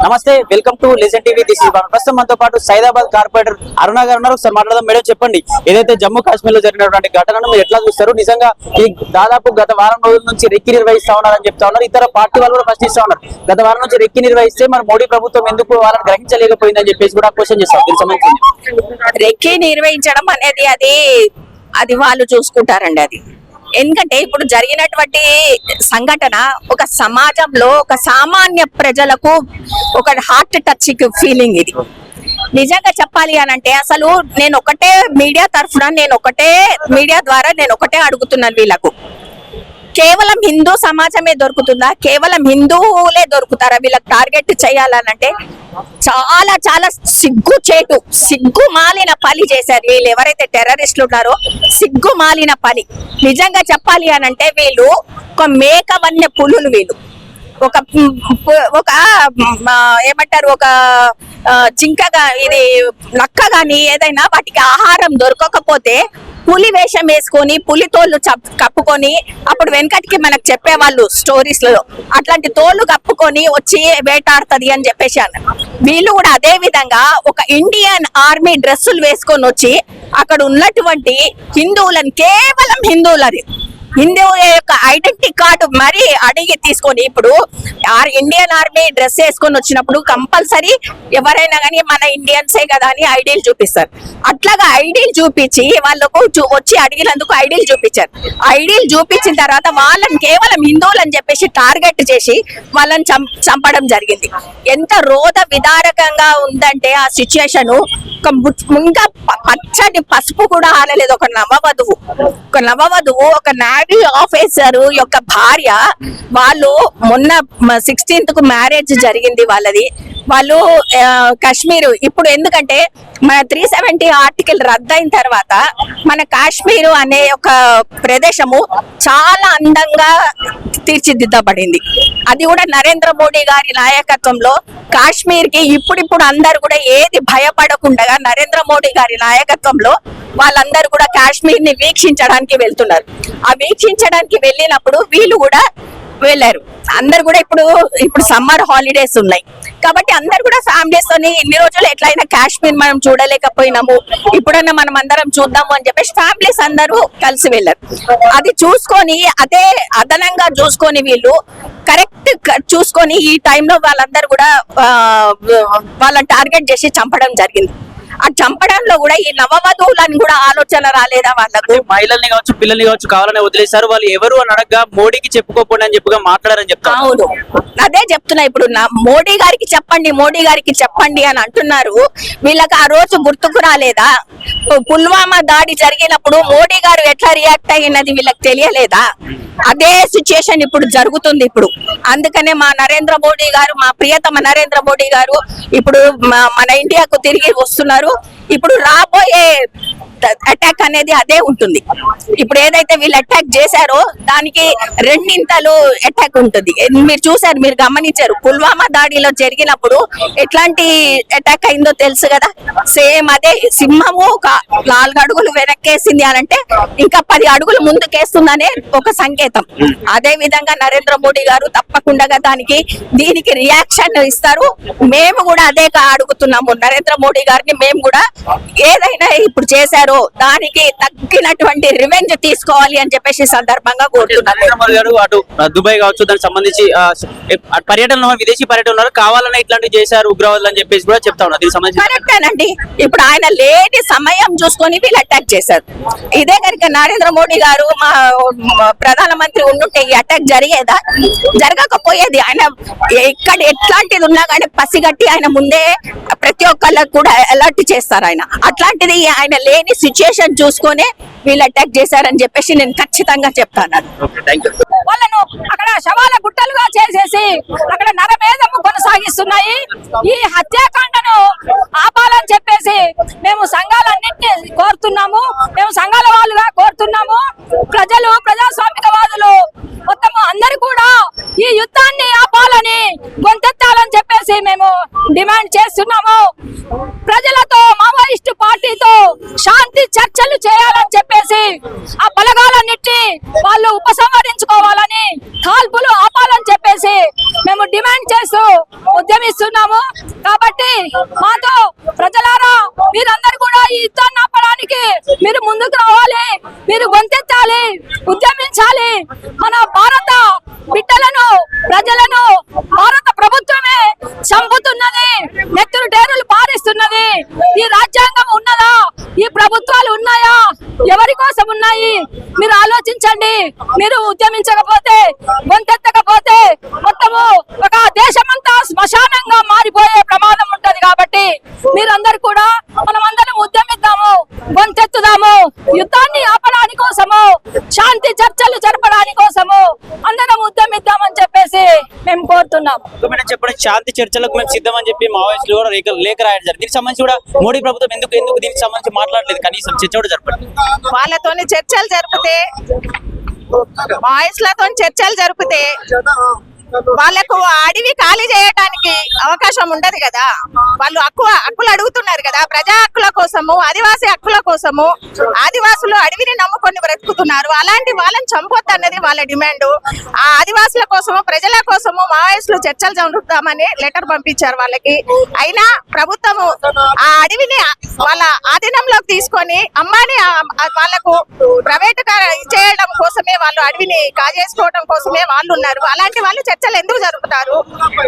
నమస్తే, welcome to legend TV. This is ప్రస్తుతం మనతో పాటు సైదాబాద్ కార్పొరేటర్ అరుణ గారు ఉన్నారు. ఒకసారి మాట్లాడదాం. మేడం, చెప్పండి, ఏదైతే జమ్మూ కాశ్మీర్ లో జరిగినటువంటి ఘటనను మీరు ఎట్లా చూస్తారు? నిజంగా ఈ దాదాపు గత వారం రోజుల నుంచి రెక్కి నిర్వహిస్తా ఉన్నారని చెప్తా ఉన్నారు. ఇతర పార్టీ వాళ్ళు కూడా ప్రశ్నిస్తా ఉన్నారు. గత వారం నుంచి రెక్కి నిర్వహిస్తే మరి మోడీ ప్రభుత్వం ఎందుకు వాళ్ళని గ్రహించలేకపోయిందని చెప్పేసి కూడా క్వశ్చన్ చేస్తారు. దీనికి సంబంధించి రెక్కి నిర్వహించడం అనేది అది వాళ్ళు చూసుకుంటారండి. అది ఎందుకంటే ఇప్పుడు జరిగినటువంటి సంఘటన ఒక సమాజంలో ఒక సామాన్య ప్రజలకు ఒక హార్ట్ టచ్ ఫీలింగ్. ఇది నిజంగా చెప్పాలి అని అంటే అసలు నేను ఒకటే మీడియా తరఫున మీడియా ద్వారా నేను ఒకటే అడుగుతున్నాను, వీళ్ళకు కేవలం హిందూ సమాజమే దొరుకుతుందా? కేవలం హిందువులే దొరుకుతారా వీళ్ళకి టార్గెట్ చేయాలనంటే? చాలా చాలా సిగ్గు మాలిన పని చేశారు వీళ్ళు. ఎవరైతే టెర్రరిస్టులు ఉన్నారో సిగ్గు మాలిన పని. నిజంగా చెప్పాలి అనంటే వీళ్ళు ఒక మేక వన్య పులులు. వీళ్ళు ఒక ఏమంటారు, ఒక జింకగా ఇది నక్క గాని ఏదైనా వాటికి ఆహారం దొరకకపోతే పులి వేషం వేసుకొని పులి తోళ్ళు కప్పుకొని, అప్పుడు వెనకటికి మనకు చెప్పేవాళ్ళు స్టోరీస్ లో, అట్లాంటి తోళ్ళు కప్పుకొని వచ్చి వేటాడుతుంది అని చెప్పేసి అన్నారు. వీళ్ళు కూడా అదే విధంగా ఒక ఇండియన్ ఆర్మీ డ్రెస్సులు వేసుకొని వచ్చి అక్కడ ఉన్నటువంటి హిందువులను, కేవలం హిందువులది హిందువు యొక్క ఐడెంటిటీ కార్డు మరి అడిగి తీసుకొని, ఇప్పుడు ఇండియన్ ఆర్మీ డ్రెస్ వేసుకొని వచ్చినప్పుడు కంపల్సరీ ఎవరైనా కానీ మన ఇండియన్సే కదా అని ఐడీలు చూపిస్తారు. అట్లాగా ఐడీలు చూపించి వాళ్ళకు వచ్చి అడిగినందుకు ఐడీలు చూపించారు. ఐడీలు చూపించిన తర్వాత వాళ్ళని కేవలం హిందువులు అని చెప్పేసి టార్గెట్ చేసి వాళ్ళని చంపడం జరిగింది. ఎంత రోద విదారకంగా ఉందంటే ఆ సిచ్యుయేషన్. ఇంకా పచ్చని పసుపు కూడా ఆనలేదు. ఒక నవవధువు ఒక నేవీ ఆఫీసర్ యొక్క భార్య, వాళ్ళు మొన్న 16th కు మ్యారేజ్ జరిగింది వాళ్ళది. వాళ్ళు కాశ్మీర్ ఇప్పుడు ఎందుకంటే మన 370 ఆర్టికల్ రద్దయిన తర్వాత మన కాశ్మీర్ అనే ఒక ప్రదేశము చాలా అందంగా తీర్చిదిద్దబడింది. అది కూడా నరేంద్ర మోడీ గారి నాయకత్వంలో కాశ్మీర్ కి ఇప్పుడు అందరు కూడా ఏది భయపడకుండా నరేంద్ర మోడీ గారి నాయకత్వంలో వాళ్ళందరూ కూడా కాశ్మీర్ ని వీక్షించడానికి వెళ్తున్నారు. ఆ వీక్షించడానికి వెళ్ళినప్పుడు వీళ్ళు కూడా వెళ్ళారు. అందరు కూడా ఇప్పుడు సమ్మర్ హాలిడేస్ ఉన్నాయి కాబట్టి అందరు కూడా ఫ్యామిలీస్ తోని ఇన్ని రోజులు ఎట్లయినా కాశ్మీర్ మనం చూడలేకపోయినాము, ఇప్పుడన్నా మనం అందరం చూద్దాము అని చెప్పేసి ఫ్యామిలీస్ అందరూ కలిసి వెళ్ళారు. అది చూసుకొని అదే అదనంగా చూసుకొని వీళ్ళు కరెక్ట్ చూసుకొని ఈ టైంలో వాళ్ళందరూ కూడా వాళ్ళని టార్గెట్ చేసి చంపడం జరిగింది. ఆ చంపడంలో కూడా ఈ నవవధువులని కూడా ఆలోచన రాలేదా వాళ్ళకు? మహిళల్ని కావచ్చు, పిల్లల్ని కావచ్చు కావాలని వదిలేశారు. వాళ్ళు ఎవరు అని అడగగా మోడీకి చెప్పుకోకుండా అని చెప్పుగా మాట్లాడారని చెప్తారు. అవును, అదే చెప్తున్నా. ఇప్పుడు మోడీ గారికి చెప్పండి అని అంటున్నారు. వీళ్ళకి ఆ రోజు గుర్తుకు రాలేదా? పుల్వామా దాడి జరిగినప్పుడు మోడీ గారు ఎట్లా రియాక్ట్ అయినది వీళ్ళకి తెలియలేదా? అదే సిచ్యుయేషన్ ఇప్పుడు జరుగుతుంది. ఇప్పుడు అందుకనే మా ప్రియతమ నరేంద్ర మోడీ గారు ఇప్పుడు మన ఇండియాకు తిరిగి వస్తున్నారు. ఇప్పుడు రాబోయే అటాక్ అనేది అదే ఉంటుంది. ఇప్పుడు ఏదైతే వీళ్ళు అటాక్ చేశారో దానికి రెండింతలు అటాక్ ఉంటుంది. మీరు చూసారు, మీరు గమనించారు, పుల్వామా దాడిలో జరిగినప్పుడు ఎట్లాంటి అటాక్ అయిందో తెలుసు కదా. సేమ్ అదే సింహము ఒక 4 అడుగులు వెనక్కేసింది అనంటే ఇంకా 10 అడుగులు ముందుకేస్తుందనే ఒక సంకేతం. అదే విధంగా నరేంద్ర మోడీ గారు తప్పకుండా దీనికి రియాక్షన్ ఇస్తారు. మేము కూడా అదే అడుగుతున్నాము నరేంద్ర మోడీ గారిని. మేము కూడా ఏదైనా ఇప్పుడు చేశారో దానికి తగ్గినటువంటి రివెంజ్ తీసుకోవాలి అని చెప్పేసి సందర్భంగా కోరుతున్నారు. అటు దుబాయ్ కావచ్చు, దానికి సంబంధించి పర్యటన, విదేశీ పర్యటన కావాలని ఇట్లాంటివి చేశారు ఉగ్రవాదులు అని చెప్పేసి కూడా చెప్తా ఉన్నారు. దీనికి సంబంధించి కరెక్టేనండి. ఇప్పుడు ఆయన లేని సమయం చూసుకొని వీళ్ళు అటాక్ చేశారు. ఇదే కనుక నరేంద్ర మోడీ గారు మా ప్రధానమంత్రి ఉండుంటే ఈ అటాక్ జరిగేదా? జరగకపోయేది. ఆయన ఇక్కడ ఎట్లాంటిది ఉన్నా కానీ పసిగట్టి ఆయన ముందే ప్రతి ఒక్కళ్ళకి కూడా అలర్ట్ చేస్తారు ఆయన. అట్లాంటిది ఆయన లేని సిచ్యుయేషన్ చూసుకొని వీళ్ళు అటాక్ చేశారని చెప్పేసి నేను ఖచ్చితంగా చెప్తాను. వాళ్ళను అక్కడ శవాల గుట్టలుగా చేసేసి అక్కడ నరమేధము కొనసాగిస్తున్నాయి. ఈ హత్యాకాండను ఆపాలని చెప్పేసి మేము సంఘాలన్నింటినీ కోరుతున్నాము. మేము సంఘాల వాళ్ళుగా కోరుతున్నాము. ప్రజలు, ప్రజాస్వామికవాదులు మొత్తము అందరూ కూడా ఈ యుద్ధాన్ని ఆపాలని, గొంతెత్తాలని చెప్పేసి మేము డిమాండ్ చేస్తున్నాము. ప్రజలతో, మావోయిస్టు పార్టీతో శాంతి చర్చలు చేయాలని చెప్పేసి ఆ బలగాలన్నిటి వాళ్ళు ఉపసంహరించుకోవాలని, కాల్పులు ఆపాలని చెప్పేసి మేము డిమాండ్ చేస్తూ ఉద్యమిస్తున్నాము. కాబట్టి మాతో ప్రజలారా మీరందరూ కూడా ఈ యుద్ధాన్ని ఆపడానికి మీరు ముందుకు రావాలి, మీరు గొంతెత్తాలి, ఉద్యమించాలి. మన భారత బిడ్డలను ప్రజలను భారత ప్రభుత్వమే చంపుతున్నది, నెత్తురు డేరులు పారిస్తున్నది. ఈ రాజ్యాంగం ఉన్నదా? ఈ ప్రభుత్వాలు ఉన్నాయా? ఎవరి కోసం ఉన్నాయి? మీరు ఆలోచించండి. మీరు ఉద్యమించకపోతే, గొంతెత్తకపోతే మొత్తము ఒక దేశమంతా శ్మశానంగా మారిపోయే ప్రమాదం ఉంటది. కాబట్టి మీరందరూ కూడా మనమందరం ఉద్యమిద్దాము, గొంతెత్తుదాము. యుద్ధాన్ని ఆపడానికి కోసము, శాంతి చర్చలు జరపడానికి కోసము అందరం ఉద్యమిద్దామని చెప్పేసి మేము కోరుతున్నాం. మేడం చెప్పండి, శాంతి చర్చలకు మేము సిద్ధం అని చెప్పి మావోయిస్టులు కూడా లేఖ రాయడం జరిగింది. దీనికి సంబంధించి కూడా మోడీ ప్రభుత్వం ఎందుకు దీనికి సంబంధించి మాట్లాడలేదు, కనీసం చర్చ కూడా జరపండి. వాళ్ళతోని చర్చలు జరిపితే, మావోయిస్టులతో చర్చలు జరిపితే వాళ్ళకు అడవి ఖాళీ చేయడానికి అవకాశం ఉండదు కదా. వాళ్ళు హక్కులు అడుగుతున్నారు కదా, ప్రజా హక్కుల కోసము, ఆదివాసీ హక్కుల కోసము. ఆదివాసులు అడవిని నమ్ముకొని బ్రతుకుతున్నారు. అలాంటి వాళ్ళని చంపొద్దు అన్నది వాళ్ళ డిమాండ్. ఆ ఆదివాసుల కోసము, ప్రజల కోసము మావోయిస్టులు చర్చలు జరుపుతామని లెటర్ పంపించారు వాళ్ళకి. అయినా ప్రభుత్వము ఆ అడవిని వాళ్ళ ఆధీనంలోకి తీసుకొని అమ్మాని వాళ్ళకు ప్రైవేట్ చేయడం కోసమే, వాళ్ళు అడవిని కాజేసుకోవడం కోసమే వాళ్ళు ఉన్నారు. అలాంటి వాళ్ళు చర్చలు ఎందుకు జరుపుతారు?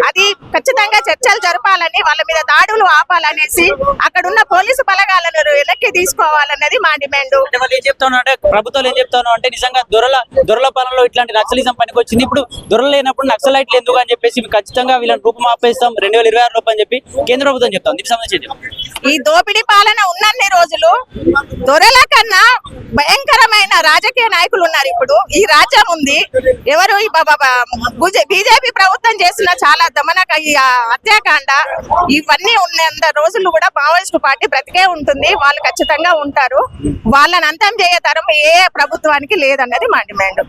అది ఖచ్చితంగా చర్చలు జరపాలని, వాళ్ళ మీద దాడులు ఆపాలనేసి అక్కడున్న పోలీసు బలగాలను వెనక్కి తీసుకోవాలన్నది మా డిమాండ్. వాళ్ళు ఏం చెప్తాను అంటే, ప్రభుత్వాలు ఏం చెప్తాను అంటే, నిజంగా దొరల పాలనలో ఇట్లాంటి నక్సలిజం పనికి వచ్చింది. ఇప్పుడు దొరలు లేనప్పుడు నక్సలైట్లు ఎందుకు అని చెప్పేసి ఖచ్చితంగా వీళ్ళని రూపమాపేస్తాం 2026 లోపు అని చెప్పి కేంద్ర ప్రభుత్వం చెప్తాం. దీనికి సంబంధించి ఈ దోపిడీ పాలన ఉన్నన్ని రోజులు దొరల కన్నా భయంకరమైన రాజకీయ నాయకులు ఉన్నారు. ఇప్పుడు ఈ రాజ్యం ఉంది. ఎవరు? బీజేపీ ప్రభుత్వం చేసిన చాలా దమనక ఈ హత్యాకాండ ఇవన్నీ ఉన్నంత రోజులు కూడా మావోయిస్టు పార్టీ బ్రతికే ఉంటుంది. వాళ్ళు ఖచ్చితంగా ఉంటారు. వాళ్ళని అంతం చేయ తరం ఏ ప్రభుత్వానికి లేదన్నది మా డిమాండ్.